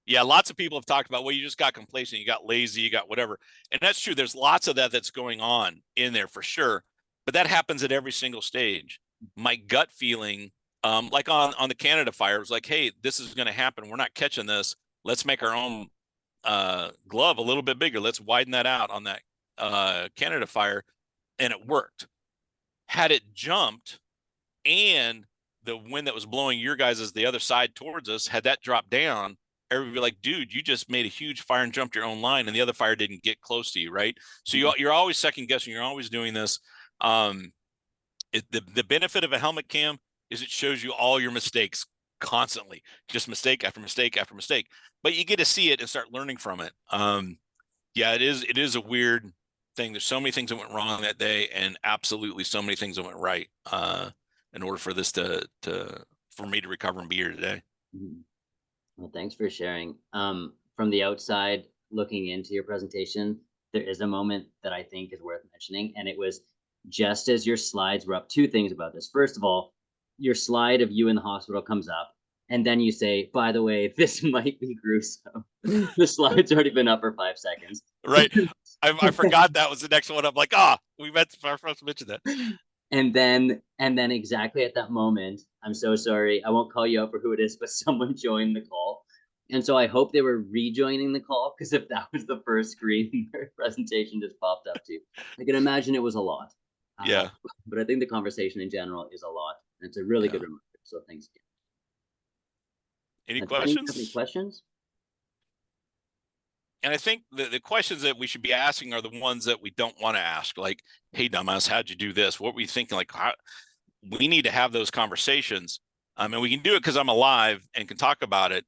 yeah, lots of people have talked about, well, you just got complacent, you got lazy, you got whatever. And that's true. There's lots of that that's going on in there for sure. But that happens at every single stage. My gut feeling, like on the Canada fire, was like, hey, this is going to happen. We're not catching this. Let's make our own glove a little bit bigger. Let's widen that out on that Canada fire. And it worked. Had it jumped and the wind that was blowing your guys as the other side towards us, had that dropped down, everybody would be like, dude, you just made a huge fire and jumped your own line, and the other fire didn't get close to you, right? So you're always second guessing. You're always doing this. The benefit of a helmet cam is it shows you all your mistakes constantly, just mistake after mistake after mistake. But you get to see it and start learning from it. Yeah, it is a weird thing. There's so many things that went wrong that day, and absolutely so many things that went right in order for this for me to recover and be here today. Well, thanks for sharing. From the outside looking into your presentation, there is a moment that I think is worth mentioning, and it was just as your slides were up. Two things about this. First of all, your slide of you in the hospital comes up, and then you say, by the way, this might be gruesome. The slide's already been up for 5 seconds. Right. I forgot that was the next one. I'm like, we meant to mention that. And then exactly at that moment, I'm so sorry, I won't call you out for who it is, but someone joined the call. And so I hope they were rejoining the call, because if that was the first screen their presentation just popped up to, I can imagine it was a lot. Yeah. But I think the conversation in general is a lot. And it's a really good reminder. So thanks. Any questions? Any questions? And I think the questions that we should be asking are the ones that we don't want to ask. Like, hey, dumbass, how'd you do this? What were you thinking? Like, we need to have those conversations. And we can do it because I'm alive and can talk about it.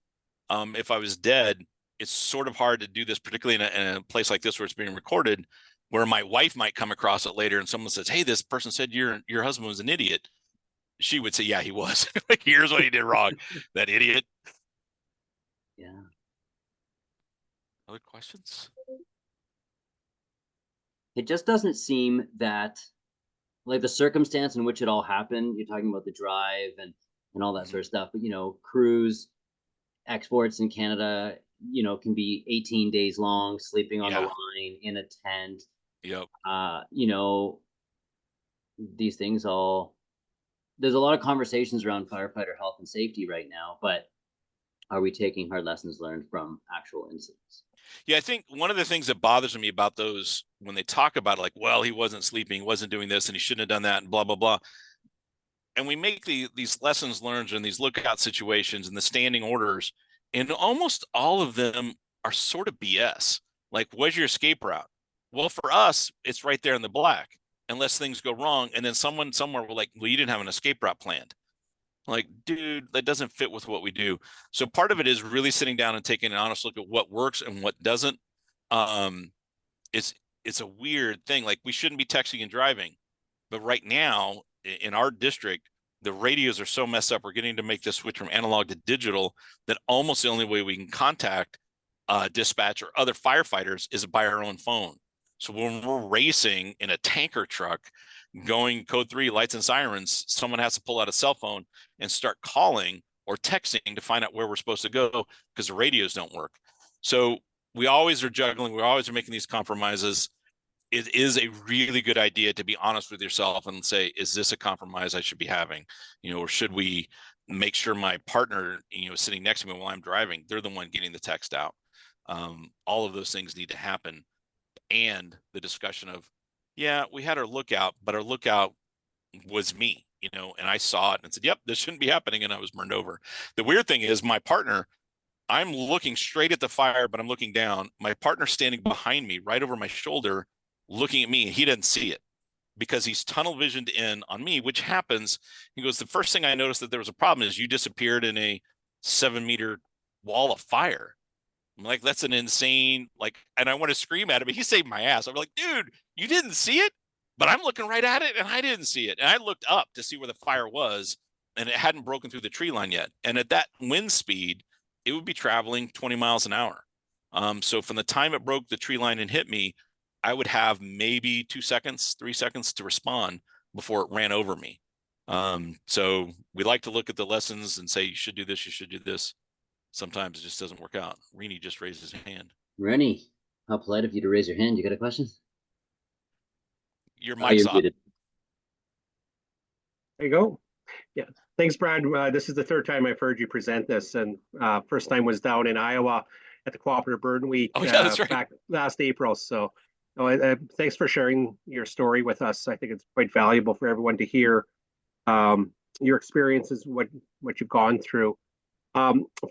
If I was dead, it's sort of hard to do this, particularly in a place like this where it's being recorded, where my wife might come across it later and someone says, hey, this person said your husband was an idiot. She would say, yeah, he was. Like, here's what he did wrong. That idiot. Yeah. Other questions? It just doesn't seem that, like, the circumstance in which it all happened, you're talking about the drive and all that sort of stuff, but, you know, cruise exports in Canada, you know, can be 18 days long, sleeping on the Yeah. line in a tent. Yep. You know, these things all, there's a lot of conversations around firefighter health and safety right now, but are we taking hard lessons learned from actual incidents? Yeah, I think one of the things that bothers me about those, when they talk about it, like, well, he wasn't sleeping, he wasn't doing this, and he shouldn't have done that, and blah, blah, blah. And we make these lessons learned in these lookout situations and the standing orders, and almost all of them are sort of BS. Like, what's your escape route? Well, for us, it's right there in the black, unless things go wrong. And then someone somewhere will like, well, you didn't have an escape route planned. Like, dude, that doesn't fit with what we do. So part of it is really sitting down and taking an honest look at what works and what doesn't. Um, it's it's a weird thing. Like, we shouldn't be texting and driving, but right now in our district, the radios are so messed up. We're getting to make this switch from analog to digital that almost the only way we can contact dispatch or other firefighters is by our own phone. So when we're racing in a tanker truck going code 3 lights and sirens, someone has to pull out a cell phone and start calling or texting to find out where we're supposed to go because the radios don't work. So we always are juggling. We always are making these compromises. It is a really good idea to be honest with yourself and say, is this a compromise I should be having? You know, or should we make sure my partner, you know, sitting next to me while I'm driving, they're the one getting the text out. All of those things need to happen. And the discussion of, yeah, we had our lookout, but our lookout was me, you know, and I saw it and said, yep, this shouldn't be happening. And I was burned over. The weird thing is my partner, I'm looking straight at the fire, but I'm looking down. My partner's standing behind me right over my shoulder, looking at me, and he didn't see it because he's tunnel visioned in on me, which happens. He goes, the first thing I noticed that there was a problem is you disappeared in a 7-meter wall of fire. I'm like, that's an insane, like, and I want to scream at him, but he saved my ass. I'm like, dude, you didn't see it, but I'm looking right at it and I didn't see it. And I looked up to see where the fire was and it hadn't broken through the tree line yet. And at that wind speed, it would be traveling 20 miles an hour. So from the time it broke the tree line and hit me, I would have maybe 2 seconds, 3 seconds to respond before it ran over me. So we like to look at the lessons and say, you should do this, you should do this. Sometimes it just doesn't work out. Rennie just raised his hand. Rennie, how polite of you to raise your hand. You got a question? Your mic's You're on. muted. There you go. Yeah. Thanks, Brad. This is the third time I've heard you present this, and first time was down in Iowa at the Cooperative Burn Week That's right. back last April. So thanks for sharing your story with us. I think it's quite valuable for everyone to hear your experiences, what you've gone through.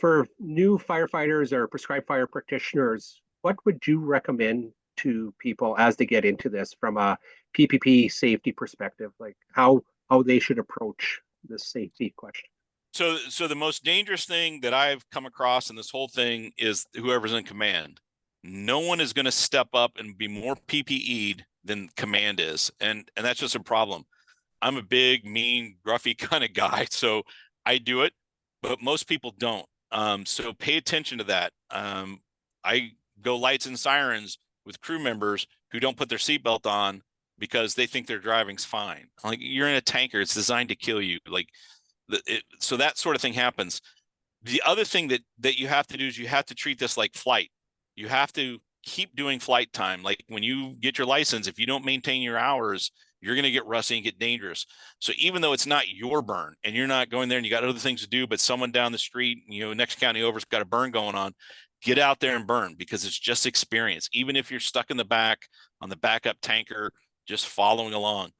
For new firefighters or prescribed fire practitioners, what would you recommend to people as they get into this from a PPP safety perspective, like how they should approach this safety question? So the most dangerous thing that I've come across in this whole thing is whoever's in command. No one is going to step up and be more PPE'd than command is, and that's just a problem. I'm a big, mean, gruffy kind of guy, so I do it, but most people don't. So pay attention to that. I go lights and sirens with crew members who don't put their seatbelt on because they think their driving's fine. Like, you're in a tanker, it's designed to kill you. Like, so that sort of thing happens. The other thing that you have to do is you have to treat this like flight. You have to keep doing flight time. Like, when you get your license, if you don't maintain your hours, you're going to get rusty and get dangerous. So even though it's not your burn and you're not going there and you got other things to do, but someone down the street, you know, next county over's got a burn going on, get out there and burn, because it's just experience. Even if you're stuck in the back on the backup tanker, just following along,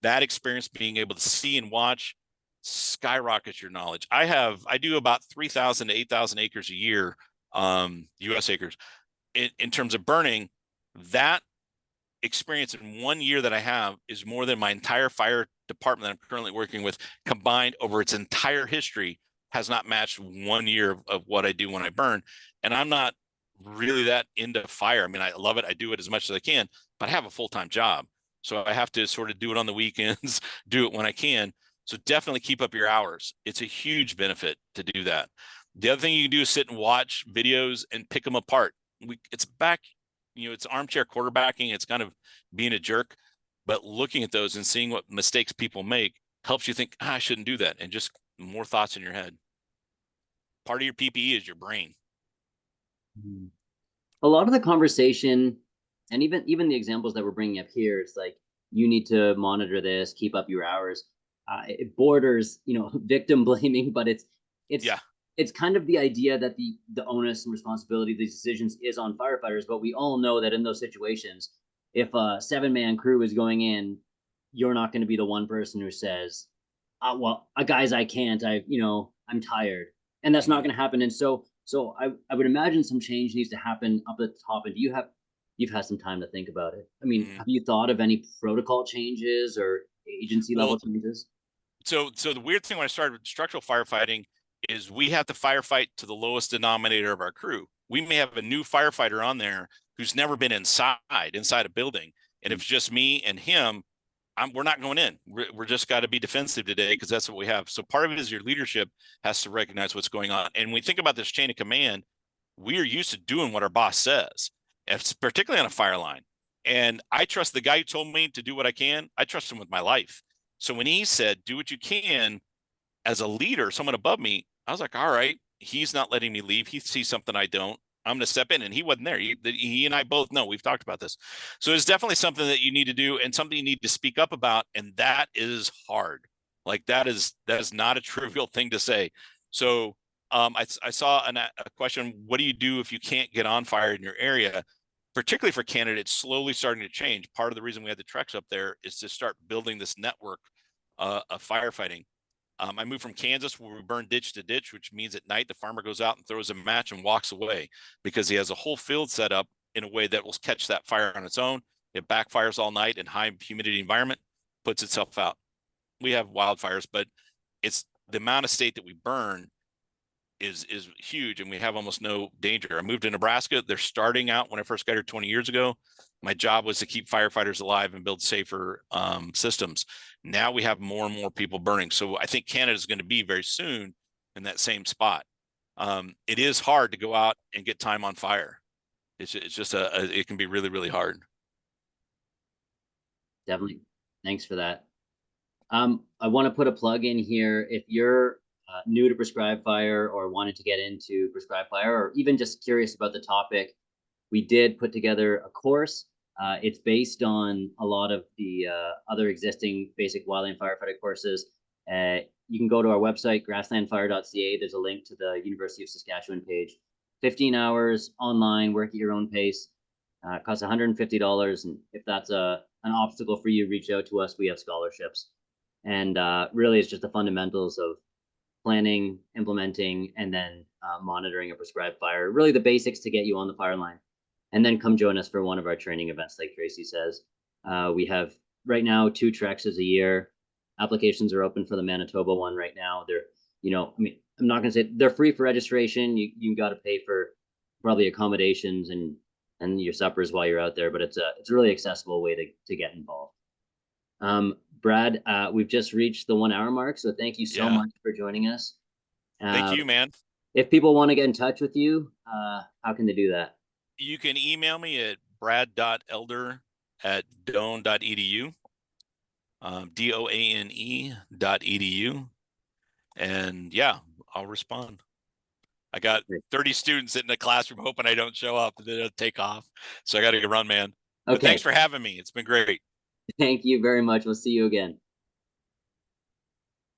that experience, being able to see and watch, skyrockets your knowledge. I do about 3,000 to 8,000 acres a year, US acres in terms of burning. That experience in 1 year that I have is more than my entire fire department that I'm currently working with combined over its entire history has not matched 1 year of what I do when I burn. And I'm not really that into fire. I mean, I love it. I do it as much as I can, but I have a full-time job. So I have to sort of do it on the weekends, do it when I can. So definitely keep up your hours. It's a huge benefit to do that. The other thing you can do is sit and watch videos and pick them apart. It's back, it's armchair quarterbacking. It's kind of being a jerk, but looking at those and seeing what mistakes people make helps you think, I shouldn't do that. And just more thoughts in your head. Part of your PPE is your brain. A lot of the conversation, and even the examples that we're bringing up here, it's like, you need to monitor this, keep up your hours. It borders, victim blaming, but it's Yeah. It's kind of the idea that the onus and responsibility of these decisions is on firefighters. But we all know that in those situations, if a 7-man crew is going in, you're not going to be the one person who says, well, guys, I can't, I'm tired. And that's not going to happen. And so I would imagine some change needs to happen up at the top. And you've had some time to think about it. I mean, have you thought of any protocol changes or agency level changes? So the weird thing when I started with structural firefighting is we have to firefight to the lowest denominator of our crew. We may have a new firefighter on there who's never been inside a building. And if it's just me and him, we're not going in. We're just got to be defensive today because that's what we have. So part of it is your leadership has to recognize what's going on. And when we think about this chain of command, we are used to doing what our boss says, particularly on a fire line. And I trust the guy who told me to do what I can. I trust him with my life. So when he said, do what you can as a leader, someone above me, I was like, all right, he's not letting me leave. He sees something I don't. I'm going to step in. And he wasn't there. He and I both know, we've talked about this. So it's definitely something that you need to do and something you need to speak up about. And that is hard. Like that is not a trivial thing to say. So I saw a question, what do you do if you can't get on fire in your area? Particularly for Canada, it's slowly starting to change. Part of the reason we had the trucks up there is to start building this network of firefighting. I moved from Kansas where we burn ditch to ditch, which means at night the farmer goes out and throws a match and walks away because he has a whole field set up in a way that will catch that fire on its own. It backfires all night in high humidity environment, puts itself out. We have wildfires, but it's the amount of state that we burn is huge, and we have almost no danger. I moved to Nebraska. They're starting out. When I first got here 20 years ago, my job was to keep firefighters alive and build safer systems. Now we have more and more people burning. So I think Canada is going to be very soon in that same spot. It is hard to go out and get time on fire. It's just it can be really, really hard. Definitely. Thanks for that. I want to put a plug in here. If you're new to prescribed fire or wanted to get into prescribed fire, or even just curious about the topic, we did put together a course. It's based on a lot of the other existing basic wildland firefighter courses. You can go to our website, grasslandfire.ca. There's a link to the University of Saskatchewan page. 15 hours online, work at your own pace. Costs $150. And if that's an obstacle for you, reach out to us. We have scholarships. And really, it's just the fundamentals of planning, implementing, and then monitoring a prescribed fire. Really the basics to get you on the fire line. And then come join us for one of our training events, like Tracy says. We have right now 2 treks a year. Applications are open for the Manitoba one right now. They're, I'm not gonna say they're free for registration. You got to pay for probably accommodations and your suppers while you're out there, but it's a really accessible way to get involved. Brad, we've just reached the 1 hour mark, so thank you so much for joining us. Thank you, man. If people want to get in touch with you, how can they do that? You can email me at brad.elder@doane.edu, DOANE.edu. And yeah, I'll respond. I got 30 students sitting in the classroom hoping I don't show up and then it'll take off. So I got to run, man. Okay. But thanks for having me. It's been great. Thank you very much. We'll see you again.